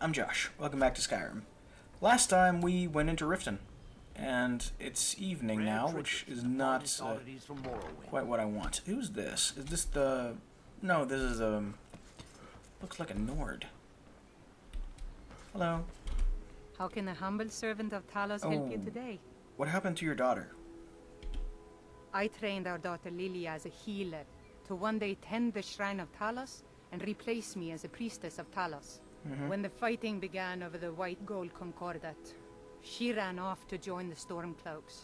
I'm Josh. Welcome back to Skyrim. Last time we went into Riften, and it's evening now, which is not quite what I want. Who's this? Is this the... No, this is looks like a Nord. Hello. How can a humble servant of Talos help you today? What happened to your daughter? I trained our daughter Lilia as a healer to one day tend the shrine of Talos and replace me as a priestess of Talos. When the fighting began over the white gold concordat, she ran off to join the Stormcloaks.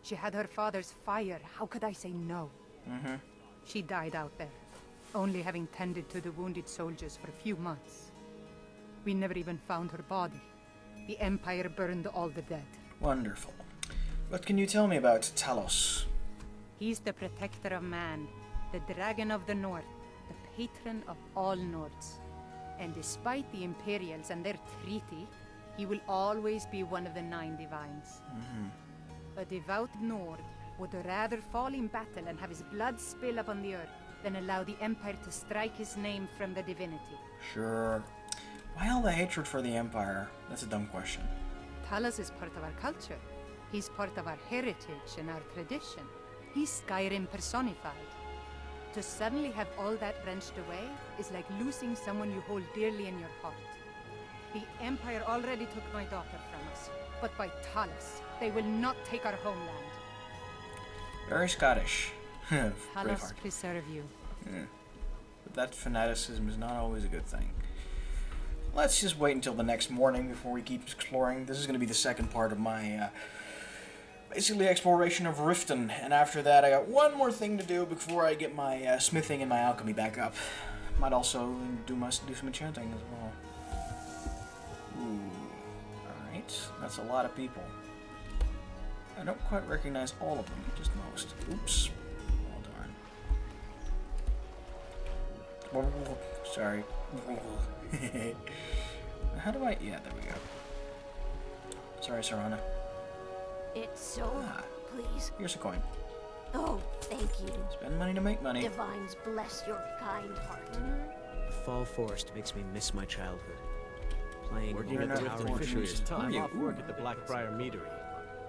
She had her father's fire. How could I say no? She died out there, only having tended to the wounded soldiers for a few months. We never even found her body. The Empire burned all the dead. Wonderful. What can you tell me about Talos? He's the protector of man, the dragon of the north, the patron of all Nords. And despite the Imperials and their treaty, he will always be one of the 9 divines. A devout Nord would rather fall in battle and have his blood spill upon the earth than allow the Empire to strike his name from the divinity. Sure. Why all the hatred for the Empire? That's a dumb question. Talos is part of our culture. He's part of our heritage and our tradition. He's Skyrim personified. To suddenly have all that wrenched away is like losing someone you hold dearly in your heart. The Empire already took my daughter from us, but by Talos, they will not take our homeland. Very Scottish. Talos preserve you. But that fanaticism is not always a good thing. Let's just wait until the next morning before we keep exploring. This is going to be the second part of my basically exploration of Riften, and after that I got one more thing to do before I get my smithing and my alchemy back up. Might also do some enchanting as well. Ooh, alright, that's a lot of people. I don't quite recognize all of them, just most. Oops. Oh darn. Sorry. How do I... Yeah, there we go. Sorry, Serana. It's so... Please. Here's a coin. Oh, thank you. Spend money to make money. Divines bless your kind heart. The Fall Forest makes me miss my childhood. Playing Working at the Riften Fishery is time off work at the Blackbriar Meadery.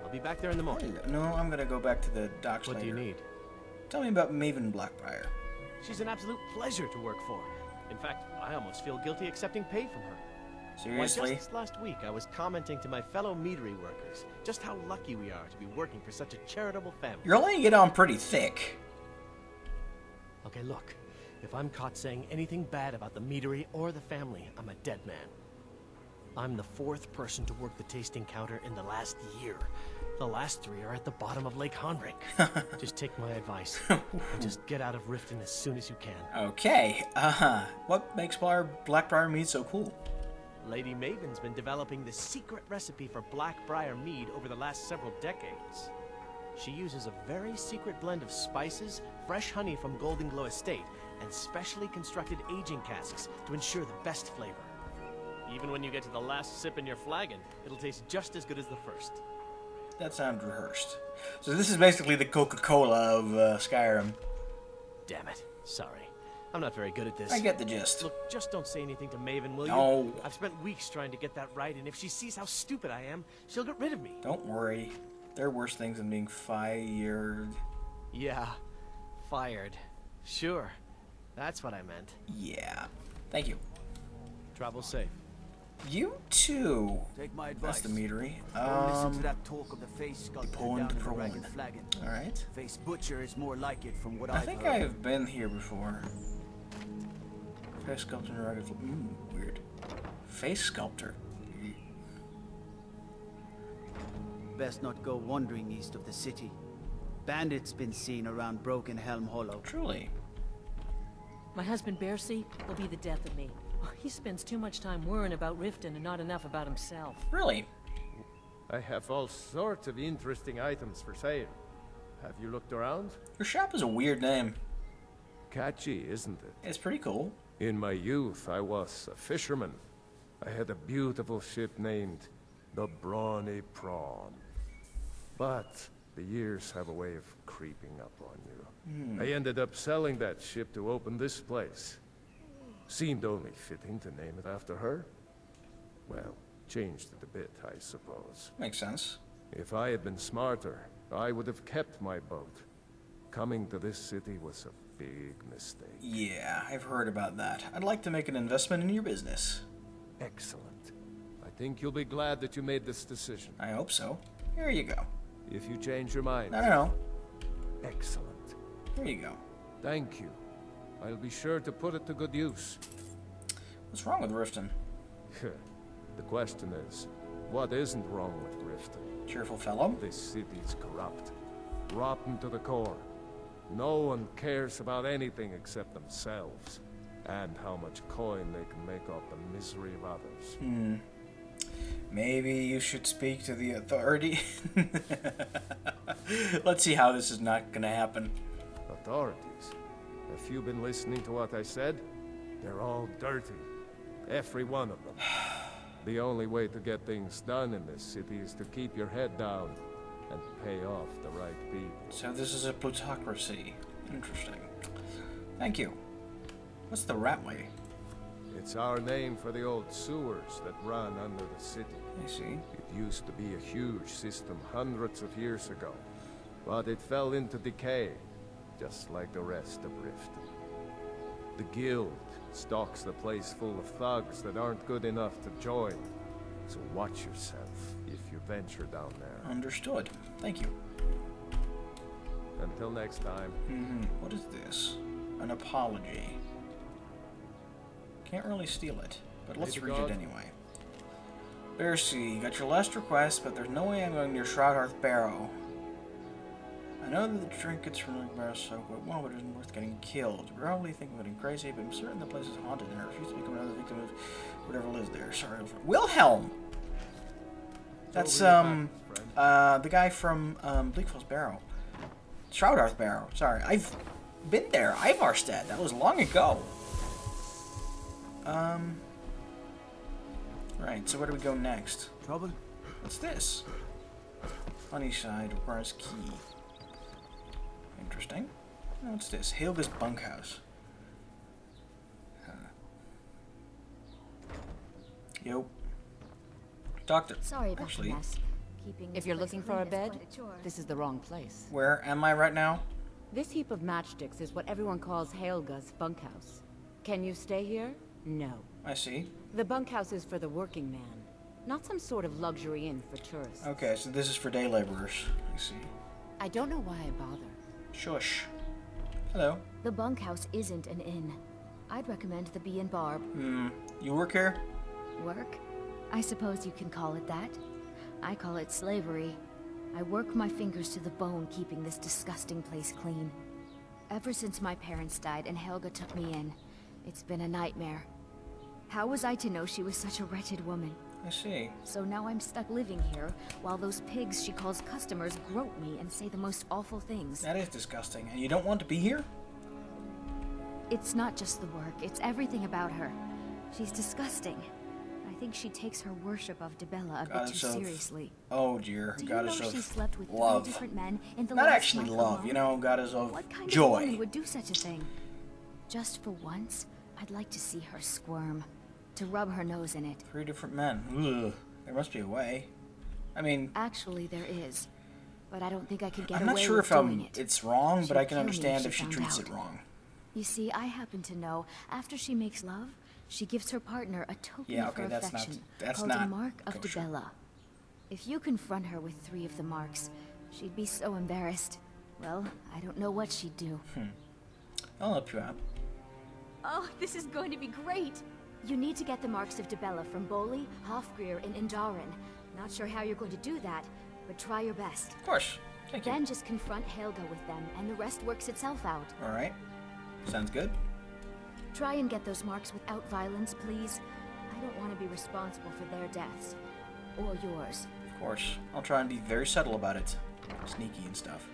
I'll be back there in the morning. No, I'm gonna go back to the docks What later. do you need? Tell me about Maven Blackbriar. She's an absolute pleasure to work for. In fact, I almost feel guilty accepting pay from her. Seriously? Why, just last week, I was commenting to my fellow meadery workers just how lucky we are to be working for such a charitable family. You're laying it on pretty thick. Okay, look. If I'm caught saying anything bad about the meadery or the family, I'm a dead man. I'm the 4th person to work the tasting counter in the last year. The last 3 are at the bottom of Lake Honrick. Just take my advice and just get out of Riften as soon as you can. Okay, what makes Blackbriar mead so cool? Lady Maven's been developing the secret recipe for Blackbriar mead over the last several decades. She uses a very secret blend of spices, fresh honey from Golden Glow Estate, and specially constructed aging casks to ensure the best flavor. Even when you get to the last sip in your flagon, it'll taste just as good as the first. That sounds rehearsed. So this is basically the Coca-Cola of Skyrim. Damn it. Sorry. I'm not very good at this. I get the gist. Look, just don't say anything to Maven, will you? No. I've spent weeks trying to get that right, and if she sees how stupid I am, she'll get rid of me. Don't worry. There are worse things than being fired. Yeah. Fired. Sure. That's what I meant. Yeah. Thank you. Travel safe. You too. Take my advice. That's the meadery. Don't listen to that talk of the face sculpture Poland down in the for ragged one. flagon. Alright. Face butcher is more like it from what I I've think heard. I've been here before. Face sculptor and rugged. Weird. Face sculptor. Best not go wandering east of the city. Bandits been seen around Broken Helm Hollow. Truly. My husband Bercy will be the death of me. He spends too much time worrying about Riften and not enough about himself. Really? I have all sorts of interesting items for sale. Have you looked around? Your shop is a weird name. Catchy, isn't it? It's pretty cool. In my youth, I was a fisherman. I had a beautiful ship named the Brawny Prawn. But the years have a way of creeping up on you. I ended up selling that ship to open this place. Seemed only fitting to name it after her. changed it a bit, I suppose. Makes sense. If I had been smarter, I would have kept my boat. Coming to this city was a big mistake. Yeah, I've heard about that. I'd like to make an investment in your business. Excellent. I think you'll be glad that you made this decision. I hope so. Here you go. If you change your mind... No. Excellent. Here you go. Thank you. I'll be sure to put it to good use. What's wrong with Riften? The question is, what isn't wrong with Riften? Cheerful fellow? This city's corrupt. Rotten to the core. No one cares about anything except themselves. And how much coin they can make off the misery of others. Maybe you should speak to the authority. Let's see how this is not gonna happen. Authorities? Have you been listening to what I said? They're all dirty. Every one of them. The only way to get things done in this city is to keep your head down and pay off the right people. So this is a plutocracy. Interesting. Thank you. What's the Ratway? It's our name for the old sewers that run under the city. I see. It used to be a huge system hundreds of years ago, but it fell into decay, just like the rest of Riften. The guild stocks the place full of thugs that aren't good enough to join, so watch yourself if you venture down there. Understood. Thank you. Until next time. What is this? An apology. Can't really steal it, but let's read it anyway. Bercy, got your last request, but there's no way I'm going near Shroudhearth Barrow. I know that the trinkets from the barrow so good, one, but it isn't worth getting killed. You probably think I'm getting crazy, but I'm certain the place is haunted and I refuse to become another victim of whatever lives there. Sorry. Windhelm! That's, the guy from, Bleak Falls Barrow. Shroudhearth Barrow, sorry. I've been there. Ivarstead. That was long ago. Right, so where do we go next? Trouble? What's this? Honeyside requires key. Interesting. What's this? Helga's bunkhouse. Huh. Yo. Doctor. Sorry about Actually, the mess. Keeping If this you're place looking for a clean is bed, quite a chore. this is the wrong place. where am I right now? This heap of matchsticks is what everyone calls Helga's bunkhouse. Can you stay here? No. I see. The bunkhouse is for the working man, not some sort of luxury inn for tourists. Okay, so this is for day laborers. I see. I don't know why I bother. Shush. Hello. The bunkhouse isn't an inn. I'd recommend the Bee and Barb. You work here? Work? I suppose you can call it that. I call it slavery. I work my fingers to the bone keeping this disgusting place clean. Ever since my parents died and Helga took me in, it's been a nightmare. How was I to know she was such a wretched woman? I see. So now I'm stuck living here, while those pigs she calls customers grope me and say the most awful things. That is disgusting. And you don't want to be here? It's not just the work, it's everything about her. She's disgusting. I think she takes her worship of Dibella a bit too seriously. Oh dear. Do you know Goddess she of slept with love. 3 different men in the Not last actually month love, alone? you know, goddess of What kind of joy. woman would do such a thing? Just for once, I'd like to see her squirm. To rub her nose in it. 3 different men. Ugh. There must be a way. I mean, Actually, there is. But I don't think I could get I'm away not sure with if doing it. it's wrong, but She'd I can kill me understand if if she she found treats out. it wrong. You see, I happen to know after she makes love, she gives her partner a token Yeah, of her okay, that's not- affection that's called not a mark of kosher. Dibella. If you confront her with 3 of the marks, she'd be so embarrassed. Well, I don't know what she'd do. I'll help you out. Oh, this is going to be great! You need to get the marks of Dibella from Boli, Hofgrir, and Indaren. Not sure how you're going to do that, but try your best. Of course. Thank you. Then just confront Helga with them, and the rest works itself out. Alright. Sounds good. Try and get those marks without violence, please. I don't want to be responsible for their deaths. Or yours. Of course. I'll try and be very subtle about it. Sneaky and stuff.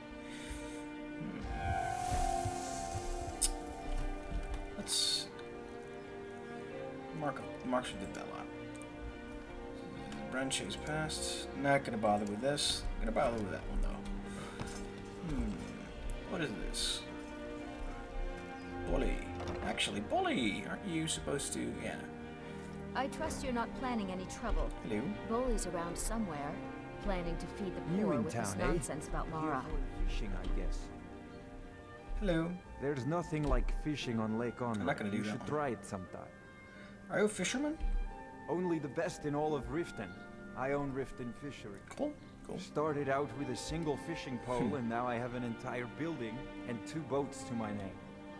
Let's... Marks of Dibella. Branches past. Not gonna bother with this. Gonna bother with that one though. What is this? Bully. Actually, Bully! Aren't you supposed to... Yeah. I trust you're not planning any trouble. Hello. Bully's around somewhere, planning to feed the New poor in with town, this eh? nonsense about Mara. Fishing, I guess. Hello. There's nothing like fishing on Lake Onrod. I'm not gonna do You that should one. try it sometime. Are you a fisherman? Only the best in all of Riften. I own Riften Fishery. Cool. Cool. Started out with a single fishing pole, and now I have an entire building and 2 boats to my name.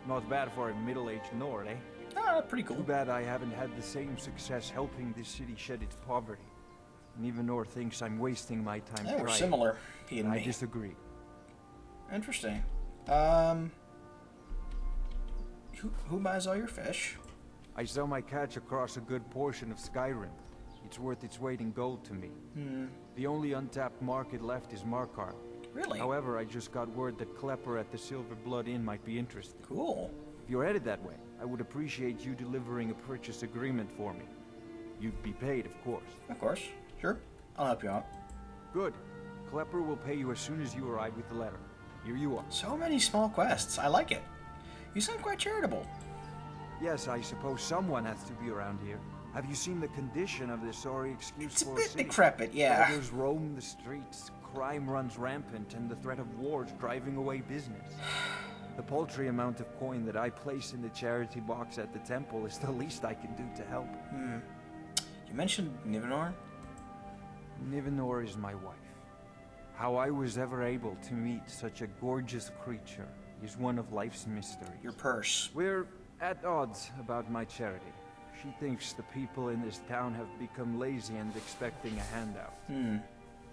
Not bad for a middle-aged Nord, eh? Ah, pretty cool. Too bad I haven't had the same success helping this city shed its poverty. And even Nord thinks I'm wasting my time Yeah, we're trying. similar, he and I me. disagree. Interesting. Who buys all your fish? I sell my catch across a good portion of Skyrim. It's worth its weight in gold to me. The only untapped market left is Markarth. Really? However, I just got word that Klepper at the Silver Blood Inn might be interested. Cool. If you're headed that way, I would appreciate you delivering a purchase agreement for me. You'd be paid, of course. Of course. Sure. I'll help you out. Good. Klepper will pay you as soon as you arrive with the letter. Here you are. So many small quests. I like it. You sound quite charitable. Yes, I suppose someone has to be around here. Have you seen the condition of this sorry excuse It's a for bit city? decrepit, yeah. Beggars roam the streets, crime runs rampant, and the threat of wars driving away business. The paltry amount of coin that I place in the charity box at the temple is the least I can do to help. You mentioned Nivenor? Nivenor is my wife. How I was ever able to meet such a gorgeous creature is one of life's mysteries. Your purse. We're at odds about my charity. She thinks the people in this town have become lazy and expecting a handout.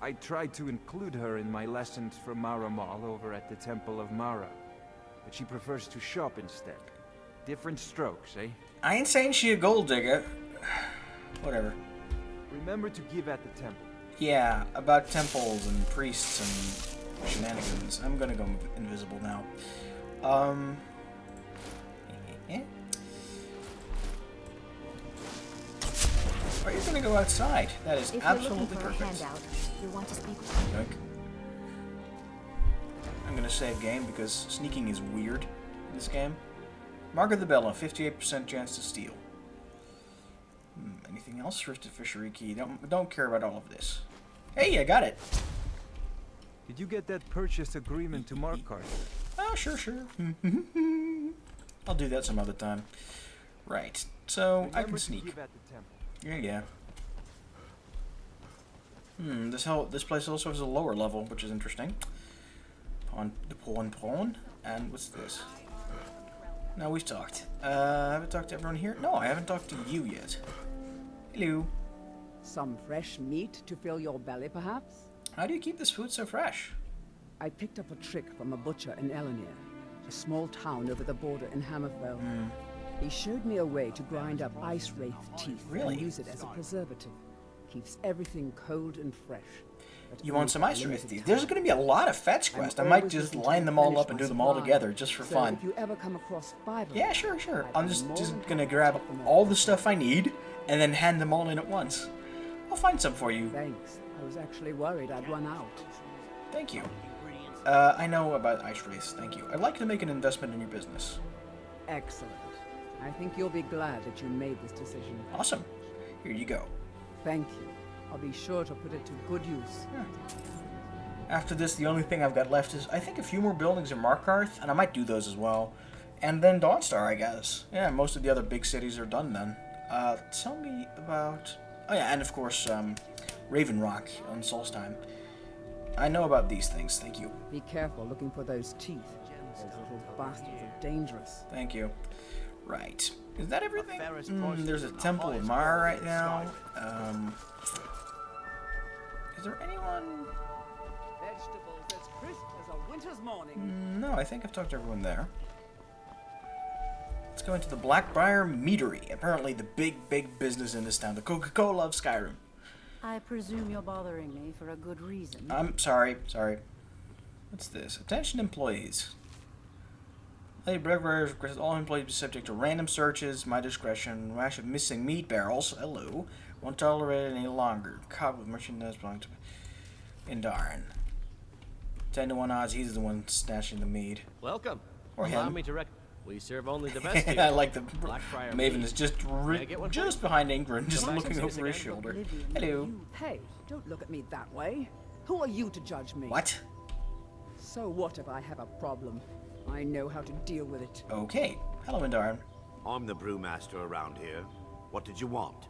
I tried to include her in my lessons from Mara Mall over at the Temple of Mara, but she prefers to shop instead. Different strokes, eh? I ain't saying she a gold digger. Whatever. Remember to give at the temple. Yeah, about temples and priests and shenanigans. I'm gonna go invisible now. Yeah. Are you gonna go outside? That is If absolutely you're looking for perfect. a handout, you'll want to speak with me. Yoink. I'm gonna save game because sneaking is weird in this game. Mark of the Bella, 58% chance to steal. Anything else? Riften Fishery Key. Don't care about all of this. Hey, I got it. Did you get that purchase agreement to Markarth? Oh, sure. I'll do that some other time. Right. So I can Remember to sneak. give at the temple. Yeah. This place also has a lower level, which is interesting. Pawn. And what's this? No, we've talked. I haven't talked to everyone here. No, I haven't talked to you yet. Hello. Some fresh meat to fill your belly, perhaps? How do you keep this food so fresh? I picked up a trick from a butcher in Elenir, a small town over the border in Hammerfell. He showed me a way to grind up ice wraith teeth Really? and use it as a preservative. Keeps everything cold and fresh. But You only want some for a ice wraith limited teeth? time. There's going to be a lot of fetch I'm quests. I might always just looking to line them all replenish up and do my them all supply. together just for So fun. if you ever come across 5 of Yeah, them, sure. I'd I'm be just more than gonna happy grab to chop them all up. the stuff I need and then hand them all in at once. I'll find some for you. Thanks. I was actually worried I'd run out. Thank you. I know about ice wraiths. Thank you. I'd like to make an investment in your business. Excellent. I think you'll be glad that you made this decision. Awesome. Here you go. Thank you. I'll be sure to put it to good use. After this, the only thing I've got left is, I think, a few more buildings in Markarth, and I might do those as well. And then Dawnstar, I guess. Yeah, most of the other big cities are done then. Tell me about... Oh yeah, and of course, Raven Rock on Solstheim. I know about these things, thank you. Be careful looking for those teeth. Those little bastards are dangerous. Thank you. Right. Is that everything? Ferris process There's a in the temple in hottest Mara corner right of now. Skyrim. Is there anyone... Vegetables as crisp as a winter's morning. No, I think I've talked to everyone there. Let's go into the Blackbriar Meadery. Apparently the big business in this town. The Coca-Cola of Skyrim. I presume you're bothering me for a good reason. I'm sorry. What's this? Attention employees. Lady Blackbriar requests all employees be subject to random searches. My discretion. Rash of missing meat barrels. Hello. Won't tolerate it any longer. Cop with merchandise belonging to Indarin. 10 to 1 odds he's the one snatching the meat. Welcome. Or Allow him. me to We serve only the best here. I like the Blackbriar Maven mead. is just I get one, just please? behind Ingrid, just Come on, looking say this over his again. shoulder. Oblivion, Hello. Hey, don't look at me that way. Who are you to judge me? What? So what if I have a problem? I know how to deal with it. Okay. Hello, Indarin. I'm the brewmaster around here. What did you want?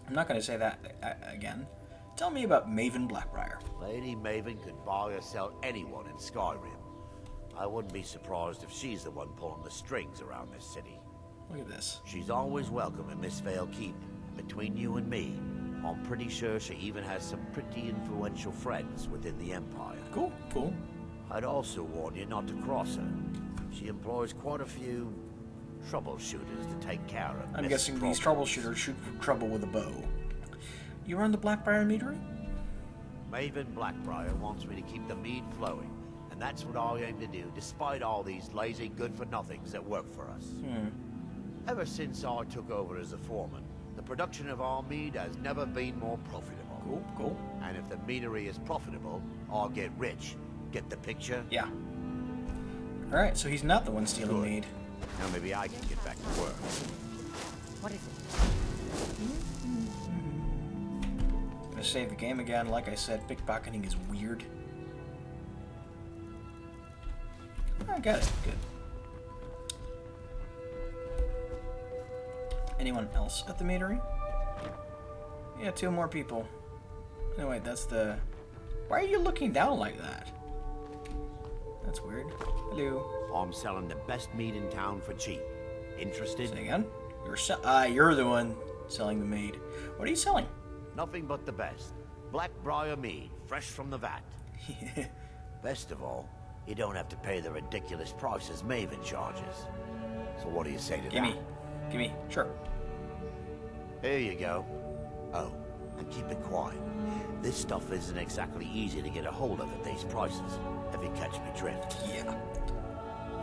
I'm not going to say that again. Tell me about Maven Blackbriar. Lady Maven could buy or sell anyone in Skyrim. I wouldn't be surprised if she's the one pulling the strings around this city. Look at this. She's always welcome in Mistveil Keep. Between you and me, I'm pretty sure she even has some pretty influential friends within the Empire. Cool, cool. I'd also warn you not to cross her. She employs quite a few troubleshooters to take care of. I'm guessing these troubleshooters shoot trouble with a bow. You run the Blackbriar meadery? Maven Blackbriar wants me to keep the mead flowing, and that's what I aim to do, despite all these lazy good-for-nothings that work for us. Ever since I took over as a foreman, the production of our mead has never been more profitable. Cool, cool. And if the meadery is profitable, I'll get rich. Get the picture? Yeah. Alright, so he's not the one stealing Good. mead. Now maybe I can get back to work. What is it? Gonna save the game again. Like I said, pickpocketing is weird. I got it. Good. Anyone else at the meadery? Yeah, 2 more people. No, wait, that's the... Why are you looking down like that? That's weird. Hello. I'm selling the best mead in town for cheap. Interested? Say again? You're the one selling the mead. What are you selling? Nothing but the best. Blackbriar mead, fresh from the vat. Best of all, you don't have to pay the ridiculous prices Maven charges. So what do you say to that? Gimme. Sure. Here you go. Oh, and keep it quiet. This stuff isn't exactly easy to get a hold of at these prices, if you catch me drift. Yeah.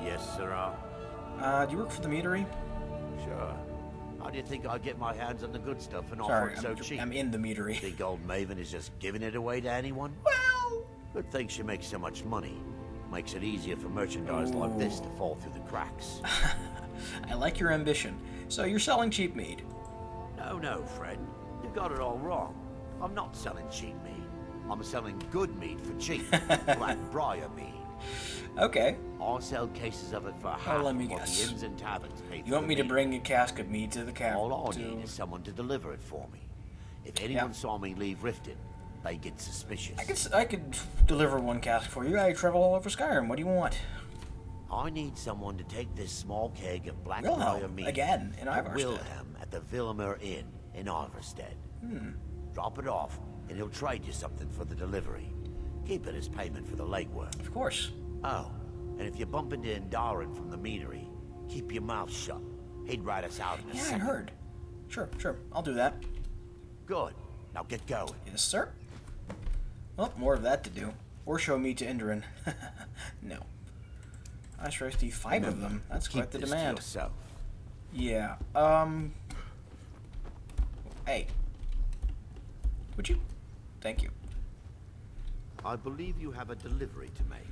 Yes, sir. Do you work for the meadery? Sure. How do you think I get my hands on the good stuff and offer Sorry, it so cheap? I'm in the meadery. Think old Maven is just giving it away to anyone? Well... Good thing she makes so much money. Makes it easier for merchandise like this to fall through the cracks. I like your ambition. So you're selling cheap mead? No, Fred. You got it all wrong. I'm not selling cheap mead. I'm selling good mead for cheap. Blackbriar mead. Okay. I'll sell cases of it for half let me of what guess. the inns and taverns pay for. You want me to mead. bring a cask of mead to the cabin? All I need is someone to deliver it for me. If anyone saw me leave Riften, they get suspicious. I could deliver 1 cask for you. I travel all over Skyrim. What do you want? I need someone to take this small keg of Blackbriar Wilhelm, mead again, in to Ivarstead. Wilhelm at the Villamur Inn in Ivarstead. Drop it off, and he'll trade you something for the delivery. Keep it as payment for the legwork. Of course. Oh, and if you bump into Indarin from the meadery, keep your mouth shut. He'd write us out in a Yeah, I second. heard. Sure. I'll do that. Good. Now get going. Yes, sir. Well, more of that to do. Or show me to Indarin. No. I stress the 5 of them. That's Keep quite the this demand. to yourself. Yeah. Hey. Would you? Thank you. I believe you have a delivery to make.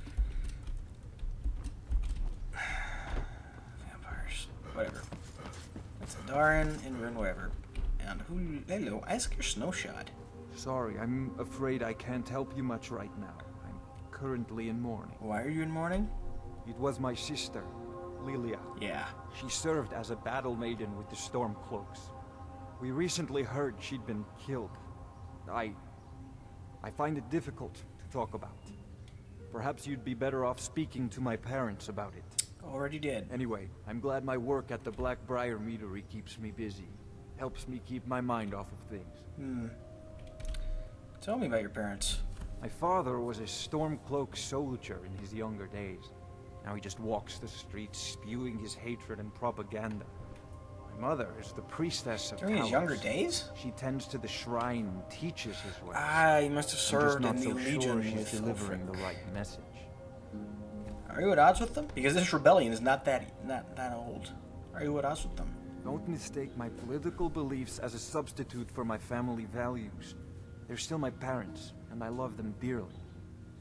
Vampires. Whatever. That's a Darin, Indarin, whatever. And who? Hello. Ask your snowshot. Sorry, I'm afraid I can't help you much right now. I'm currently in mourning. Why are you in mourning? It was my sister, Lilia. Yeah. She served as a battle maiden with the Stormcloaks. We recently heard she'd been killed. I find it difficult to talk about. Perhaps you'd be better off speaking to my parents about it. Already did. Anyway, I'm glad my work at the Blackbriar Meadery keeps me busy. Helps me keep my mind off of things. Tell me about your parents. My father was a Stormcloak soldier in his younger days. Now he just walks the streets spewing his hatred and propaganda. My mother is the priestess of During his Talos. younger days? She tends to the shrine and teaches his ways. Ah, he must have served I'm in just the not so Legion sure she's with delivering Ulfric. the right message. Are you at odds with them? Because this rebellion is not that old. Are you at odds with them? Don't mistake my political beliefs as a substitute for my family values. They're still my parents, and I love them dearly.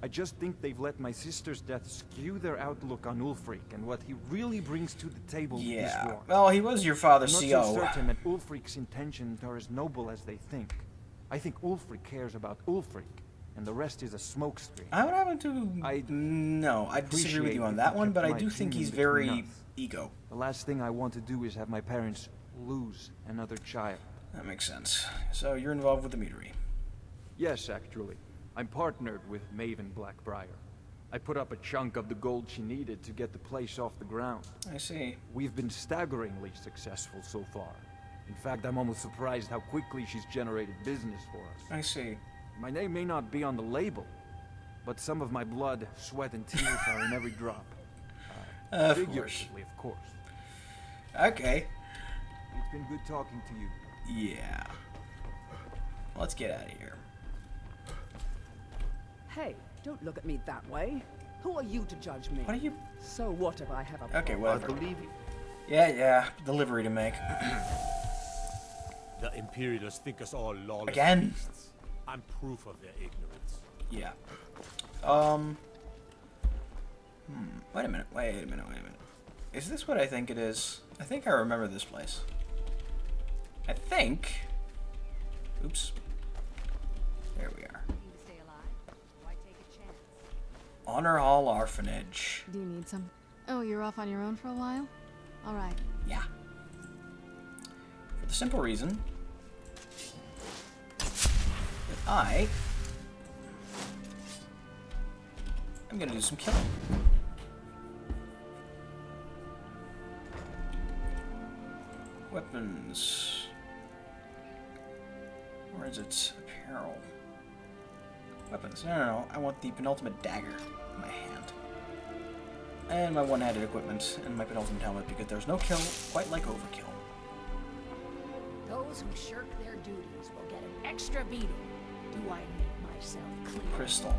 I just think they've let my sister's death skew their outlook on Ulfric and what he really brings to the table Yeah. this war. Well, he was your father's I'm CO. not so certain that Ulfric's intentions are as noble as they think. I think Ulfric cares about Ulfric, and the rest is a smokescreen. I would happen to... No, I disagree with you on that one, but I do think he's very ego. The last thing I want to do is have my parents lose another child. That makes sense. So you're involved with the meadery. Yes, actually. I'm partnered with Maven Blackbriar. I put up a chunk of the gold she needed to get the place off the ground. I see. We've been staggeringly successful so far. In fact, I'm almost surprised how quickly she's generated business for us. I see. My name may not be on the label, but some of my blood, sweat, and tears are in every drop. Figuratively, of course. Okay. It's been good talking to you. Yeah. Let's get out of here. Hey, don't look at me that way. Who are you to judge me? What are you... So what if I have a Okay, problem? whatever. I believe you. Yeah. Delivery to make. The Imperialists think us all lawless Again? beasts. I'm proof of their ignorance. Yeah. Wait a minute. Is this what I think it is? I think I remember this place. I think... Oops. There we are. Honor Hall Orphanage. Do you need some? Oh, you're off on your own for a while? All right. Yeah. For the simple reason that I am gonna do some killing. Weapons. Where is it? Apparel. Weapons. No. I want the penultimate dagger in my hand. And my one-handed equipment and my penultimate helmet because there's no kill quite like overkill. Those who shirk their duties will get an extra beating. Do I make myself clear? Crystal.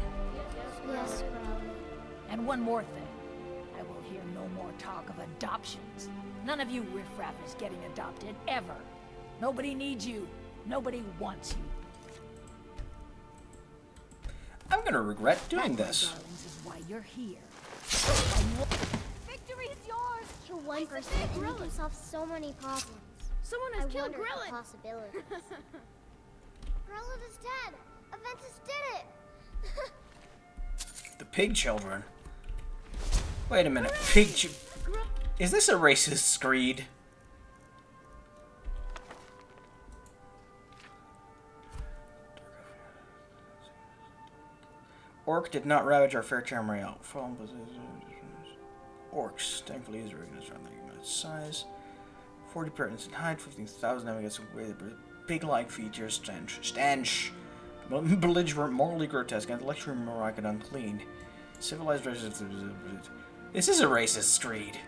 Yes, Brown. And one more thing. I will hear no more talk of adoptions. None of you riffraff is getting adopted, ever. Nobody needs you. Nobody wants you. I'm gonna regret doing That, this. my darlings, is why you're here. Victory is yours! For one person, it can solve so many problems. Someone has killed wonder Grillin! the possibilities. Grillin is dead! Aventus did it! The pig children. Wait a minute. Pig Is this a racist screed? Orc did not ravage our fair Tamriel. Orcs, thankfully, is organized around the size. 40 pertinence and height, 15,000 navigates with pig-like features, stench, belligerent, morally grotesque, intellectually moronic and unclean. Civilized races. This is a racist screed.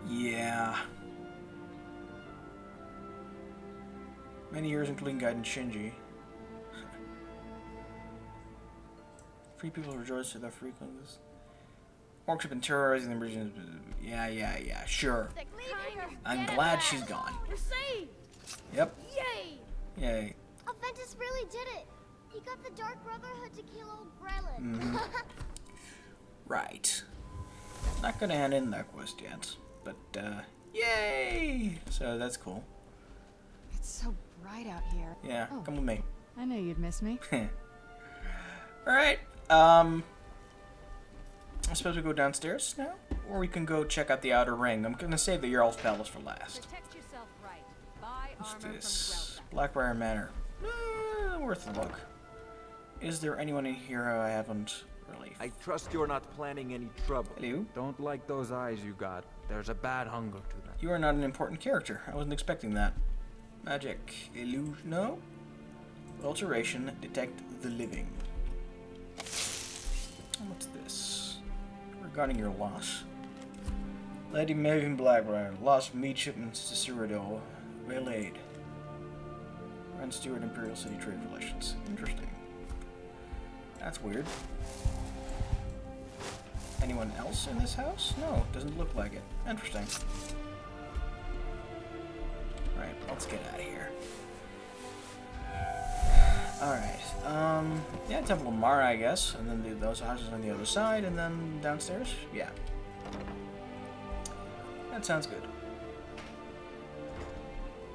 Yeah. Many years including guide and Shinji. Free people rejoice to their frequencies. Orcs have been terrorizing the regions. Yeah, sure. I'm glad she's gone. Received! Yep. Yay! Yay. Aventus really did it! He got the Dark Brotherhood to kill old Grelin. Mhm. Right. Not gonna hand in that quest yet, but yay! So that's cool. It's so bright out here. Yeah, Oh, come with me. I know you'd miss me. Alright, I suppose we go downstairs now? Or we can go check out the outer ring. I'm gonna save the Jarl's Palace for last. Protect yourself right. Buy What's armor this? Blackbriar Manor. Worth a look. Is there anyone in here who I haven't really... I trust you're not planning any trouble. Hello? Don't like those eyes you got. There's a bad hunger to them. You are not an important character. I wasn't expecting that. Magic. Illusion. No? Alteration. Detect the living. What's this? Regarding your loss. Lady Maven Blackbriar. Lost meat shipments to Cyrodiil. Waylaid. Grand Steward, Imperial City Trade Relations. Interesting. That's weird. Anyone else in this house? No, doesn't look like it. Interesting. Alright, let's get out of here. Alright, yeah, Temple of Mara, I guess. And then those houses on the other side, and then downstairs? Yeah. That sounds good.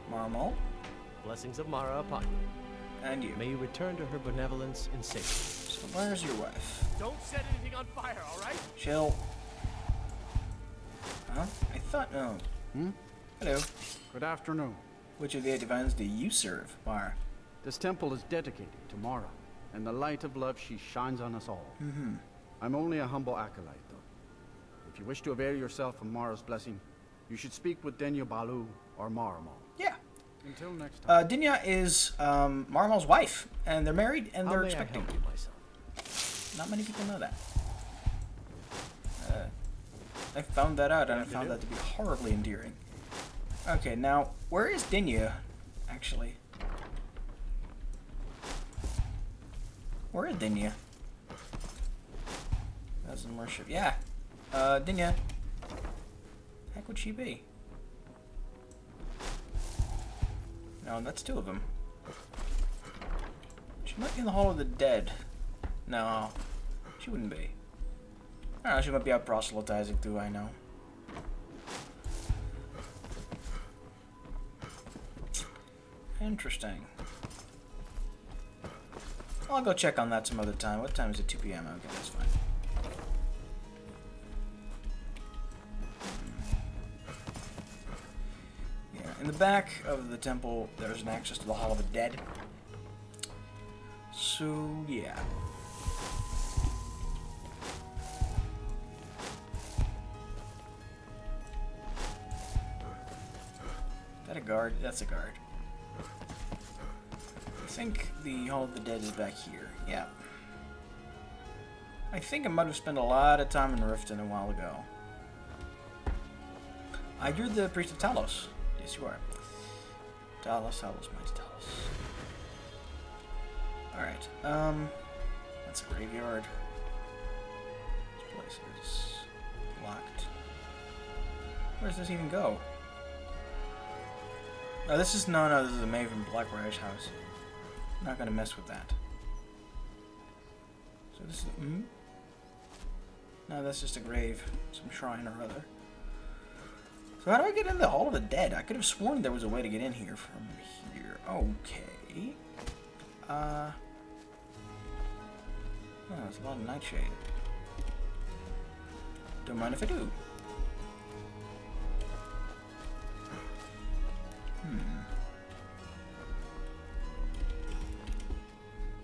Marmal. Blessings of Mara upon you. And you. May you return to her benevolence in safety. So where's your wife? Don't set anything on fire, alright? Chill. Huh? I thought no. Hello. Good afternoon. Which of the 8 divines do you serve, Mara? This temple is dedicated to Mara, and the light of love she shines on us all. I'm only a humble acolyte, though. If you wish to avail yourself of Mara's blessing, you should speak with Denya Balu or Maramal. Yeah. Until next time. Denya is Maramal's wife, and they're married, and they're How may I expecting. help you, my son? Not many people know that. I found that out, and I found that to be horribly endearing. Okay, now, where is Denya, actually? Where is Denya? Doesn't worship. Yeah. Denya. Heck would she be? No, that's 2 of them. She might be in the Hall of the Dead. No, she wouldn't be. I don't know, she might be out proselytizing too, I know. Interesting. I'll go check on that some other time. What time is it? 2 p.m. Okay, that's fine. Yeah, in the back of the temple, there's an access to the Hall of the Dead. So, yeah. Is that a guard? That's a guard. I think the Hall of the Dead is back here. Yeah. I might have spent a lot of time in Riften a while ago. You're the priest of Talos. Yes, you are. Talos, mighty Talos. Alright, that's a graveyard. This place is locked. Where does this even go? Oh, this is, no, this is a Maven Blackbriar's house. I'm not gonna mess with that. So this is, no, that's just a grave. Some shrine or other. So how do I get in the Hall of the Dead? I could have sworn there was a way to get in here from here. Okay. Oh, there's a lot of nightshade. Don't mind if I do.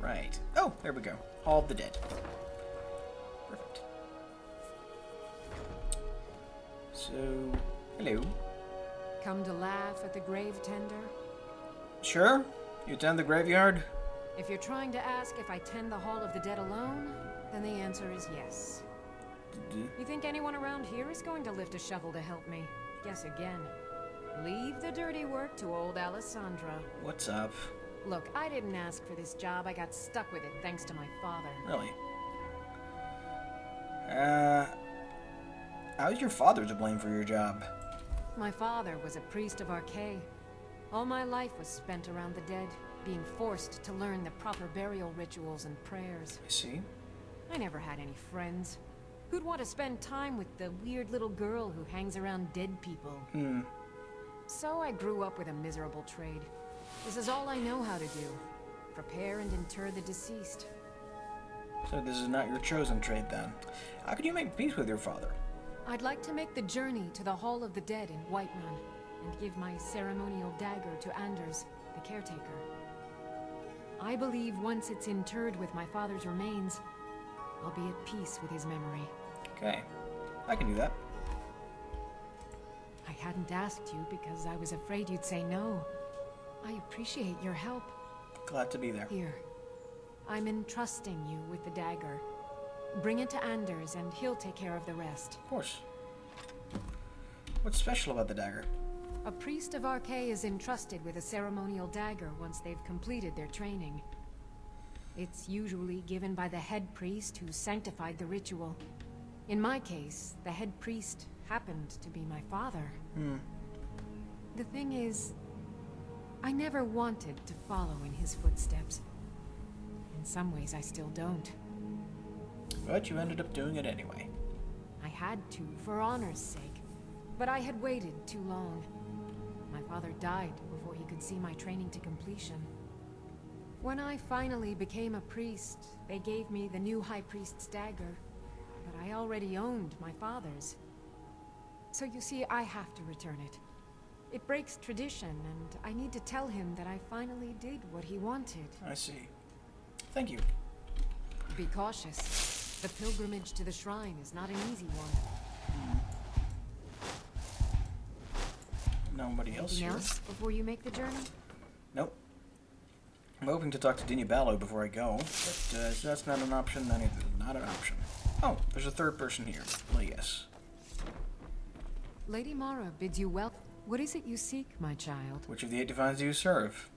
Right. Oh, there we go. Hall of the Dead. Perfect. So, hello. Come to laugh at the grave tender? Sure. You tend the graveyard? If you're trying to ask if I tend the Hall of the Dead alone, then the answer is yes. You think anyone around here is going to lift a shovel to help me? Guess again. Leave the dirty work to old Alessandra. What's up? Look, I didn't ask for this job. I got stuck with it thanks to my father. Really? How's your father to blame for your job? My father was a priest of Archay. All my life was spent around the dead, being forced to learn the proper burial rituals and prayers. I see. I never had any friends. Who'd want to spend time with the weird little girl who hangs around dead people? So I grew up with a miserable trade. This is all I know how to do. Prepare and inter the deceased. So this is not your chosen trade then. How could you make peace with your father? I'd like to make the journey to the Hall of the Dead in Whiteman and give my ceremonial dagger to Anders, the caretaker. I believe once it's interred with my father's remains, I'll be at peace with his memory. Okay, I can do that. I hadn't asked you because I was afraid you'd say no. I appreciate your help. Glad to be there. Here, I'm entrusting you with the dagger. Bring it to Anders and he'll take care of the rest. Of course. What's special about the dagger? A priest of Archay is entrusted with a ceremonial dagger once they've completed their training. It's usually given by the head priest who sanctified the ritual. In my case, the head priest happened to be my father. The thing is, I never wanted to follow in his footsteps. In some ways, I still don't. But you ended up doing it anyway. I had to, for honor's sake. But I had waited too long. My father died before he could see my training to completion. When I finally became a priest, they gave me the new High Priest's dagger. But I already owned my father's. So you see, I have to return it. It breaks tradition, and I need to tell him that I finally did what he wanted. I see. Thank you. Be cautious. The pilgrimage to the shrine is not an easy one. Nobody else Anything here. else before you make the journey? Nope. I'm hoping to talk to Dinya Ballo before I go, but if that's not an option, then it's not an option. Oh, there's a third person here. Well, yes. Lady Mara bids you well. What is it you seek, my child? Which of the 8 divines do you serve?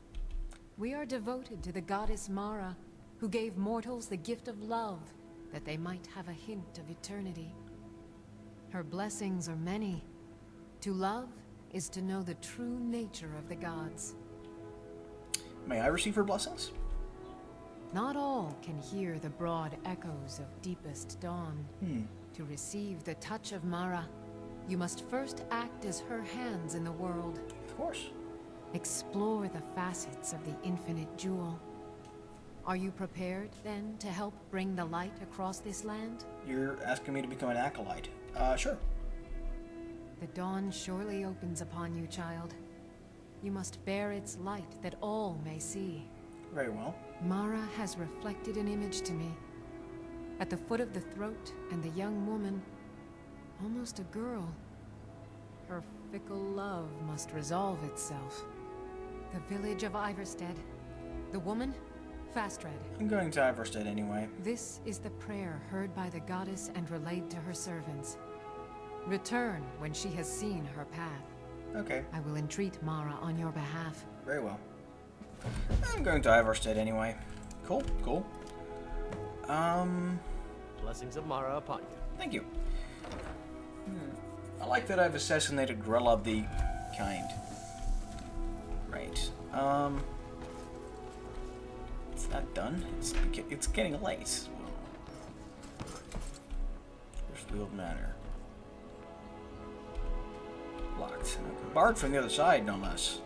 We are devoted to the goddess Mara, who gave mortals the gift of love, that they might have a hint of eternity. Her blessings are many. To love is to know the true nature of the gods. May I receive her blessings? Not all can hear the broad echoes of deepest dawn. To receive the touch of Mara, you must first act as her hands in the world. Of course. Explore the facets of the infinite jewel. Are you prepared, then, to help bring the light across this land? You're asking me to become an acolyte. Sure. The dawn surely opens upon you, child. You must bear its light that all may see. Very well. Mara has reflected an image to me. At the foot of the throat and the young woman, almost a girl. Her fickle love must resolve itself. The village of Iverstead. The woman, Fastred. I'm going to Iverstead anyway. This is the prayer heard by the goddess and relayed to her servants. Return when she has seen her path. Okay. I will entreat Mara on your behalf. Very well. I'm going to Iverstead anyway. Cool, cool. Blessings of Mara upon you. Thank you. I like that I've assassinated Grella of the kind. Right. It's not done. It's getting late. Where's Manor? Locked. Okay. Barred from the other side, no less.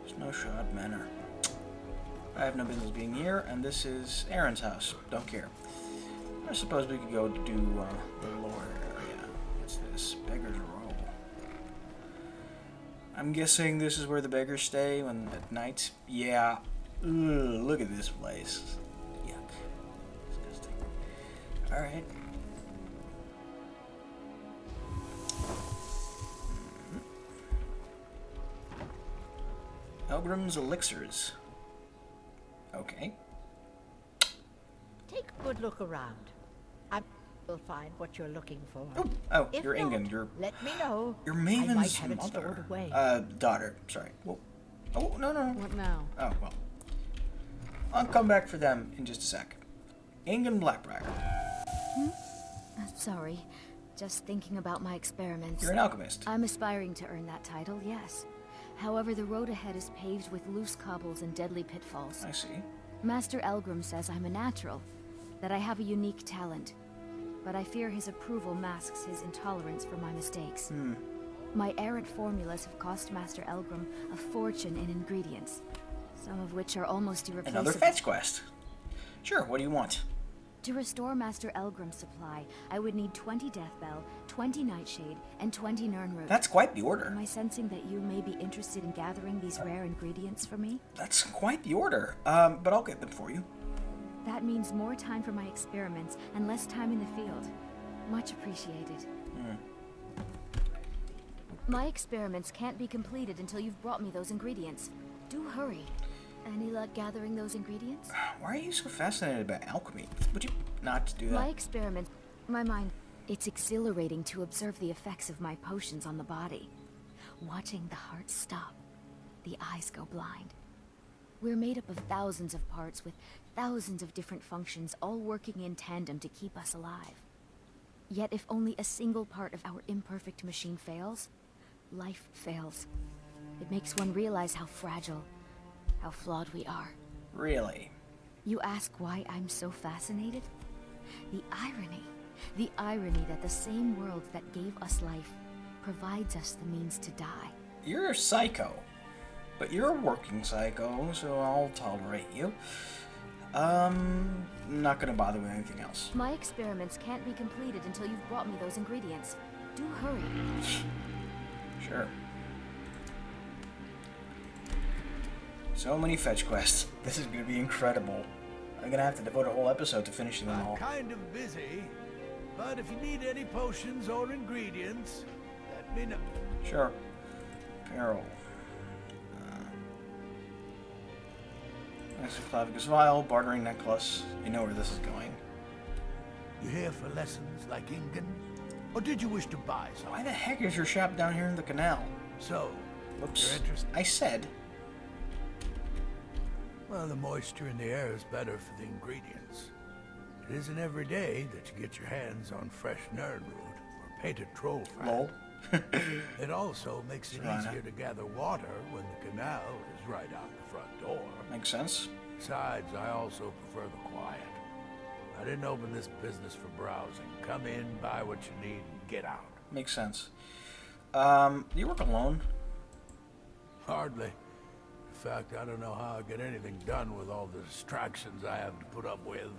Snowshot Manor. I have no business being here, and this is Aaron's house. Don't care. I suppose we could go to do the lower area. What's this? Beggar's Row. I'm guessing this is where the beggars stay when at night. Yeah. Ugh, look at this place. Yuck. Disgusting. Alright. Elgrim's Elixirs. Okay. Take a good look around. I will find what you're looking for. Oh, If you're not, Ingen. You're let me know. You're I might Maven's have it stored mother. away. Daughter. Sorry. Well, oh, no. What now? Oh, well. I'll come back for them in just a sec. Ingen Blackbriar. Sorry. Just thinking about my experiments. You're an alchemist. I'm aspiring to earn that title, yes. However, the road ahead is paved with loose cobbles and deadly pitfalls. I see. Master Elgrim says I'm a natural, that I have a unique talent. But I fear his approval masks his intolerance for my mistakes. My errant formulas have cost Master Elgrim a fortune in ingredients, some of which are almost irreplaceable. Another fetch quest. Sure, what do you want? To restore Master Elgrim's supply, I would need 20 Deathbell, 20 Nightshade, and 20 Nirnroot. That's quite the order. Am I sensing that you may be interested in gathering these rare ingredients for me? That's quite the order. But I'll get them for you. That means more time for my experiments and less time in the field. Much appreciated. My experiments can't be completed until you've brought me those ingredients. Do hurry. Any luck gathering those ingredients? Why are you so fascinated about alchemy? Would you not do that? My experiments, my mind, it's exhilarating to observe the effects of my potions on the body. Watching the heart stop, the eyes go blind. We're made up of thousands of parts with thousands of different functions, all working in tandem to keep us alive. Yet if only a single part of our imperfect machine fails, life fails. It makes one realize how fragile, how flawed we are. Really? You ask why I'm so fascinated? The irony that the same world that gave us life provides us the means to die. You're a psycho, but you're a working psycho, so I'll tolerate you. Not gonna bother with anything else. My experiments can't be completed until you've brought me those ingredients. Do hurry. Sure. So many fetch quests. This is gonna be incredible. I'm gonna have to devote a whole episode to finishing them all. I'm kind of busy, but if you need any potions or ingredients, let me know. Sure. Peril. Clavicus vial, bartering necklace. You know where this is going. You here for lessons like Ingen? Or did you wish to buy something? Why the heck is your shop down here in the canal? So, whoops. you're interested? I said. Well, the moisture in the air is better for the ingredients. It isn't every day that you get your hands on fresh nerdwood or painted troll fat. Lol. It also makes it easier to gather water when the canal is right out the front door. Makes sense. Besides, I also prefer the quiet. I didn't open this business for browsing. Come in, buy what you need, and get out. Makes sense. Do you work alone? Hardly. In fact, I don't know how I get anything done with all the distractions I have to put up with.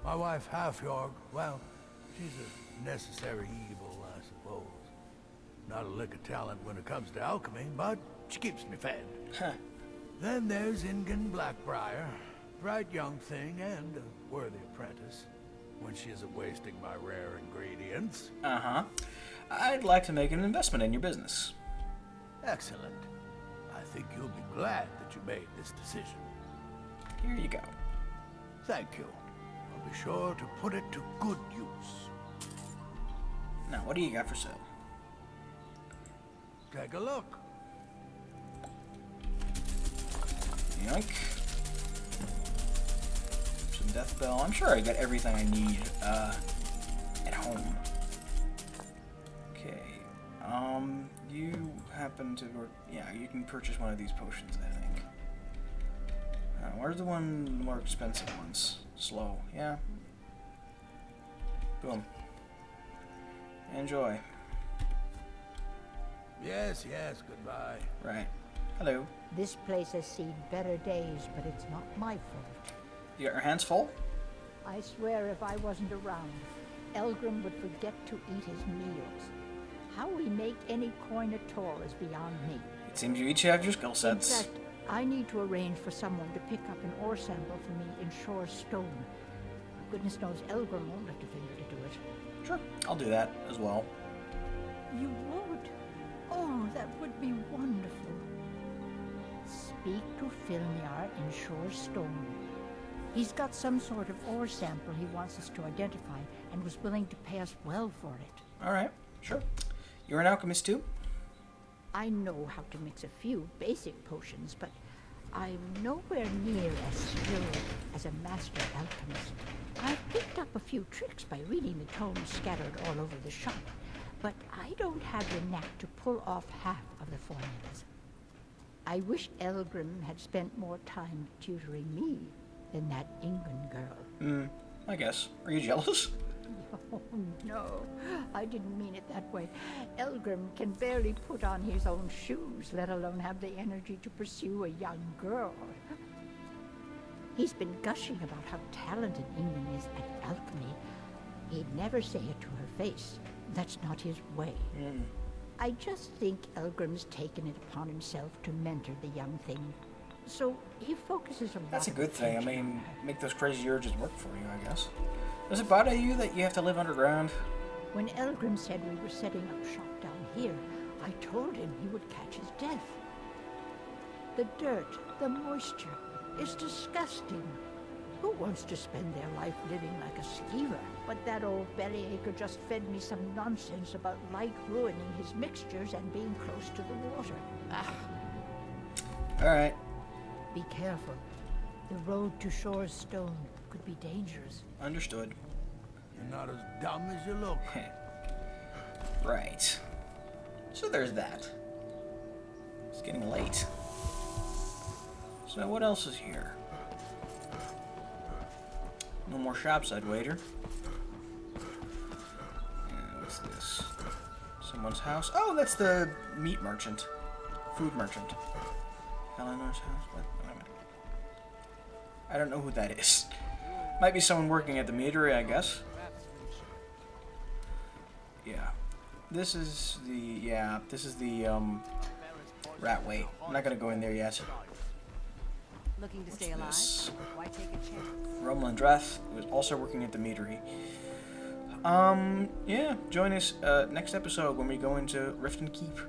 My wife, Half-York, well, she's a necessary evil, I suppose. Not a lick of talent when it comes to alchemy, but she keeps me fed. Then there's Ingen Blackbriar, bright young thing and a worthy apprentice, when she isn't wasting my rare ingredients. Uh-huh. I'd like to make an investment in your business. Excellent. I think you'll be glad that you made this decision. Here you go. Thank you. I'll be sure to put it to good use. Now, what do you got for sale? Take a look. Yoink. Some death bell. I'm sure I got everything I need at home. Okay. You happen to, yeah, you can purchase one of these potions, I think. Where's the more expensive ones? Slow. Yeah. Boom. Enjoy. Yes, goodbye. Right. Hello. This place has seen better days, but it's not my fault. You got your hands full? I swear if I wasn't around, Elgrim would forget to eat his meals. How we make any coin at all is beyond me. It seems you each have your skill sets. In fact, I need to arrange for someone to pick up an ore sample for me in Shore Stone. Goodness knows Elgrim won't lift a finger to do it. Sure, I'll do that as well. You would? Oh, that would be wonderful. Speak to Filmiar in Shore Stone. He's got some sort of ore sample he wants us to identify and was willing to pay us well for it. All right, sure. You're an alchemist too? I know how to mix a few basic potions, but I'm nowhere near as skilled as a master alchemist. I've picked up a few tricks by reading the tomes scattered all over the shop, but I don't have the knack to pull off half of the formulas. I wish Elgrim had spent more time tutoring me than that Ingen girl. I guess. Are you jealous? Oh, no. I didn't mean it that way. Elgrim can barely put on his own shoes, let alone have the energy to pursue a young girl. He's been gushing about how talented Ingen is at alchemy. He'd never say it to her face. That's not his way. I just think Elgrim's taken it upon himself to mentor the young thing. So he focuses a lot. That's a good thing. I mean, make those crazy urges work for you, I guess. Does it bother you that you have to live underground? When Elgrim said we were setting up shop down here, I told him he would catch his death. The dirt, the moisture, is disgusting. Who wants to spend their life living like a skeever? But that old bellyacre just fed me some nonsense about light ruining his mixtures and being close to the water. All right. Be careful. The road to Shore's Stone could be dangerous. Understood. You're not as dumb as you look. Right. So there's that. It's getting late. So what else is here? No more shopside waiter. And what's this? Someone's house. Oh, that's the meat merchant. Food merchant. Eleanor's house? What? Wait a minute. I don't know who that is. Might be someone working at the meadery, I guess. Yeah. This is the rat way. I'm not gonna go in there yet. Looking to stay alive? Why take a chance? Romulan Drath was also working at the meadery. Yeah, join us next episode when we go into Riften Keep.